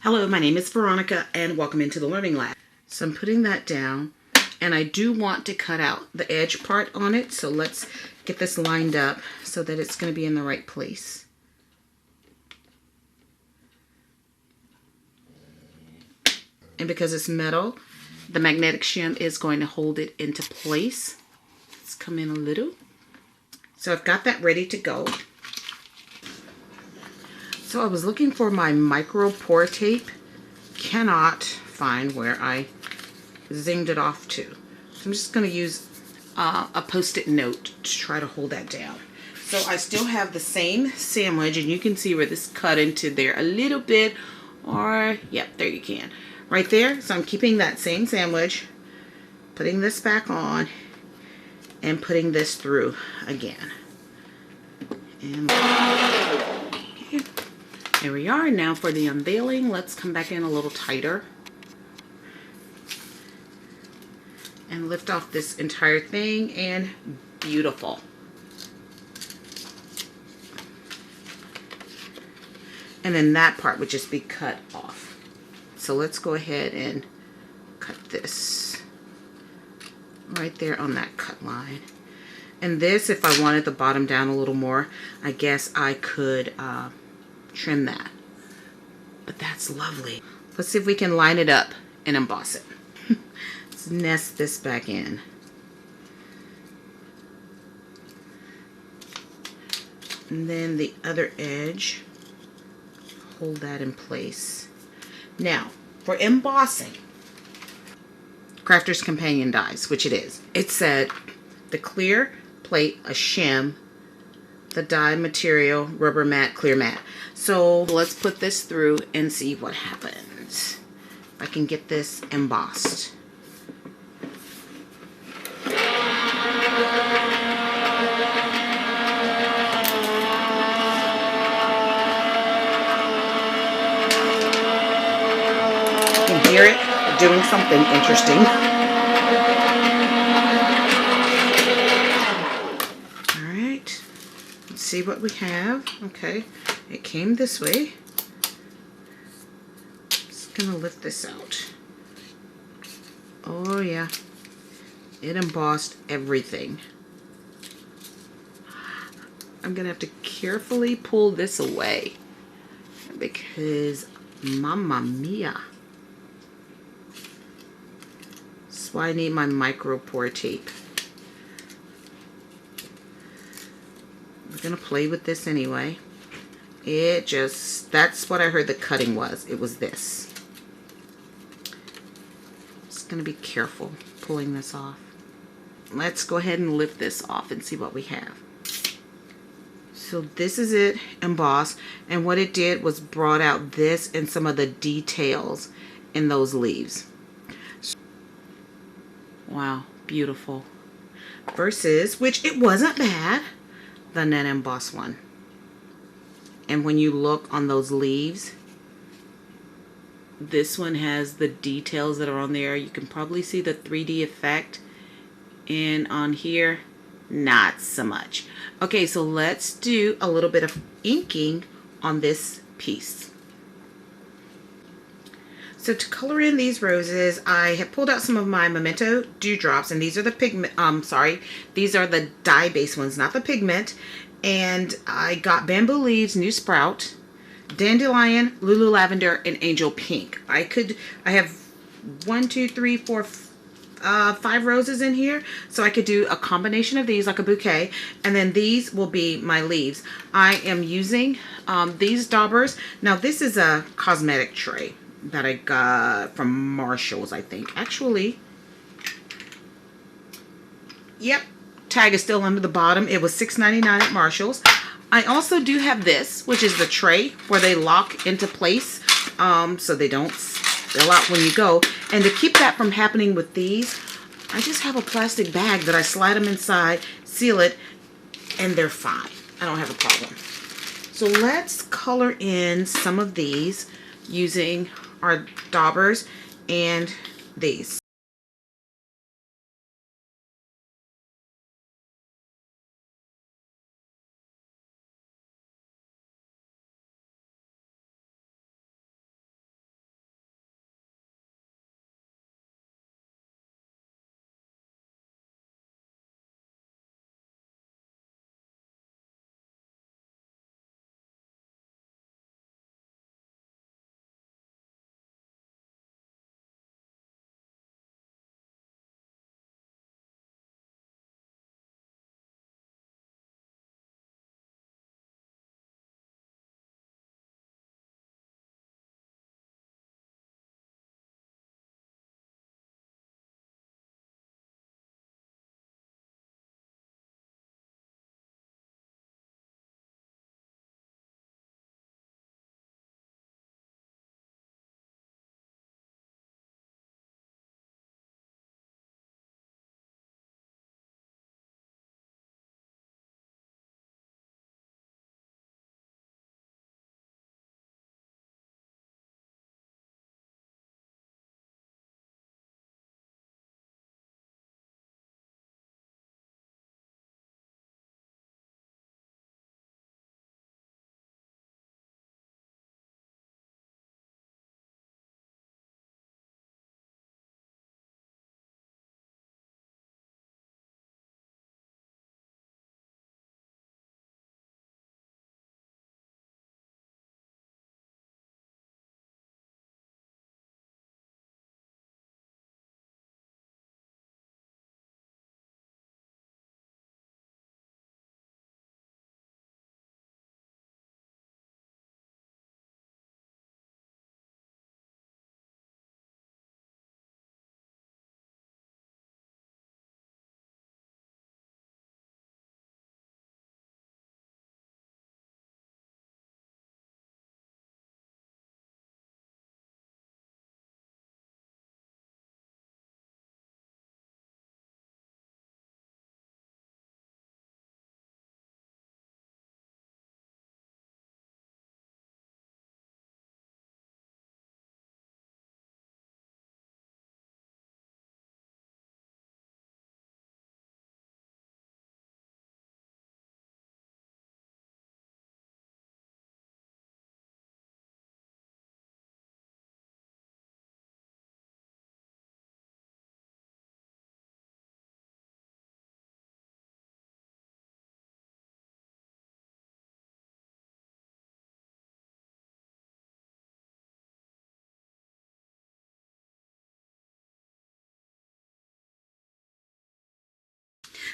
Hello, my name is Veronica and welcome into the Learning Lab. So I'm putting that down and I do want to cut out the edge part on it. So let's get this lined up so that it's going to be in the right place. And because it's metal, the magnetic shim is going to hold it into place. Let's come in a little. So I've got that ready to go. So I was looking for my micro pour tape. Cannot find where I zinged it off to. So I'm just going to use a post-it note to try to hold that down. So I still have the same sandwich, and you can see where this cut into there a little bit, or yep, there you can. Right there. So I'm keeping that same sandwich, putting this back on, and putting this through again. And okay. There we are. Now for the unveiling, let's come back in a little tighter and lift off this entire thing, and beautiful. And then that part would just be cut off. So let's go ahead and cut this right there on that cut line. And this, if I wanted the bottom down a little more, I guess I could trim that. But that's lovely. Let's see if we can line it up and emboss it. Let's nest this back in. And then the other edge, hold that in place. Now, for embossing, Crafter's Companion dies, which it is. It said the clear plate, a shim, the dye material, rubber matte, clear matte. So let's put this through and see what happens. If I can get this embossed. You can hear it doing something interesting. See what we have. Okay, it came this way. Just gonna lift this out. Oh yeah, it embossed everything. I'm gonna have to carefully pull this away because mamma mia. That's why I need my micro pour tape. We're gonna play with this anyway. That's what I heard the cutting was. It was this. Just gonna be careful pulling this off. Let's go ahead and lift this off and see what we have. So this is it embossed, and what it did was brought out this and some of the details in those leaves. Wow, beautiful. Versus, which it wasn't bad, the net emboss one. And when you look on those leaves, this one has the details that are on there. You can probably see the 3D effect, and on here not so much. Okay, so let's do a little bit of inking on this piece. So to color in these roses, I have pulled out some of my Memento Dewdrops, and these are the pigment, these are the dye-based ones, not the pigment. And I got Bamboo Leaves, New Sprout, Dandelion, Lulu Lavender, and Angel Pink. I have 1, 2, 3, 4, 5 roses in here, so I could do a combination of these like a bouquet, and then these will be my leaves. I am using these daubers. Now this is a cosmetic tray that I got from Marshall's, I think. Actually, yep, tag is still under the bottom. It was $6.99 at Marshall's. I also do have this, which is the tray where they lock into place, so they don't spill out when you go. And to keep that from happening with these, I just have a plastic bag that I slide them inside, seal it, and they're fine. I don't have a problem. So let's color in some of these using our daubers and these.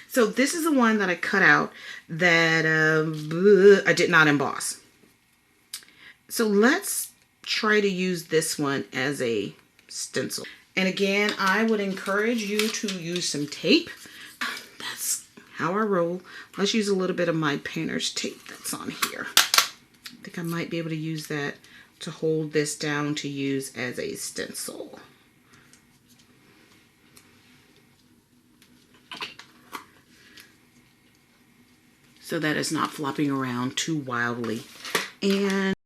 So this is the one that I cut out that I did not emboss. So let's try to use this one as a stencil. And again, I would encourage you to use some tape. That's how I roll. Let's use a little bit of my painter's tape that's on here. I think I might be able to use that to hold this down to use as a stencil. So that it's not flopping around too wildly. And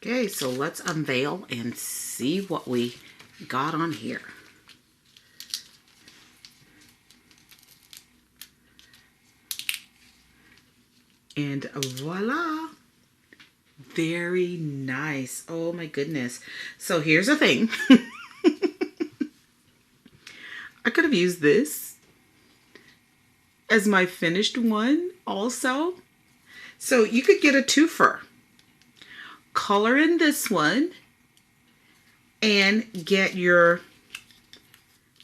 okay, so let's unveil and see what we got on here. And voila, very nice. Oh my goodness. So here's the thing. I could have used this as my finished one also. So you could get a twofer. Color in this one and get your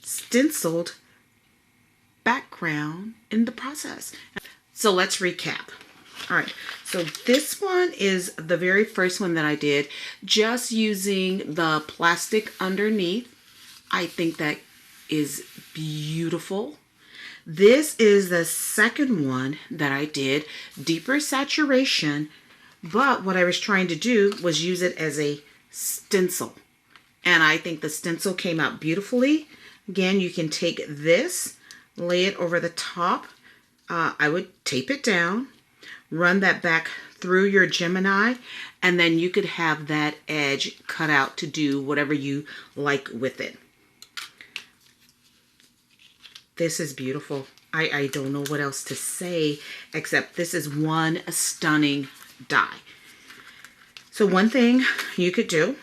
stenciled background in the process. So let's recap. All right, so this one is the very first one that I did, just using the plastic underneath. I think that is beautiful. This is the second one that I did, deeper saturation, but what I was trying to do was use it as a stencil. And I think the stencil came out beautifully. Again, you can take this, lay it over the top. I would tape it down, run that back through your Gemini, and then you could have that edge cut out to do whatever you like with it. This is beautiful. I don't know what else to say, except this is one stunning die. So one thing you could do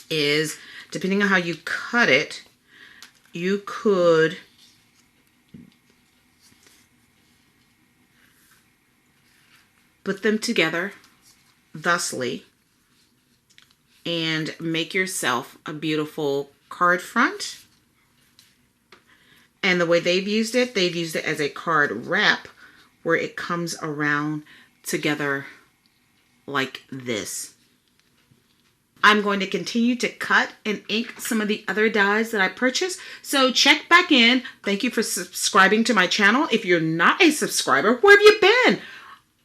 is, depending on how you cut it, you could put them together thusly and make yourself a beautiful card front. And the way they've used it as a card wrap where it comes around together like this. I'm going to continue to cut and ink some of the other dies that I purchased. So check back in. Thank you for subscribing to my channel. If you're not a subscriber, where have you been?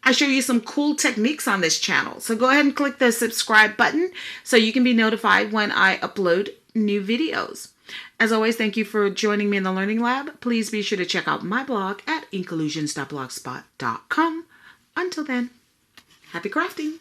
I show you some cool techniques on this channel. So go ahead and click the subscribe button so you can be notified when I upload new videos. As always, thank you for joining me in the Learning Lab. Please be sure to check out my blog at inkollusions.blogspot.com. Until then, happy crafting.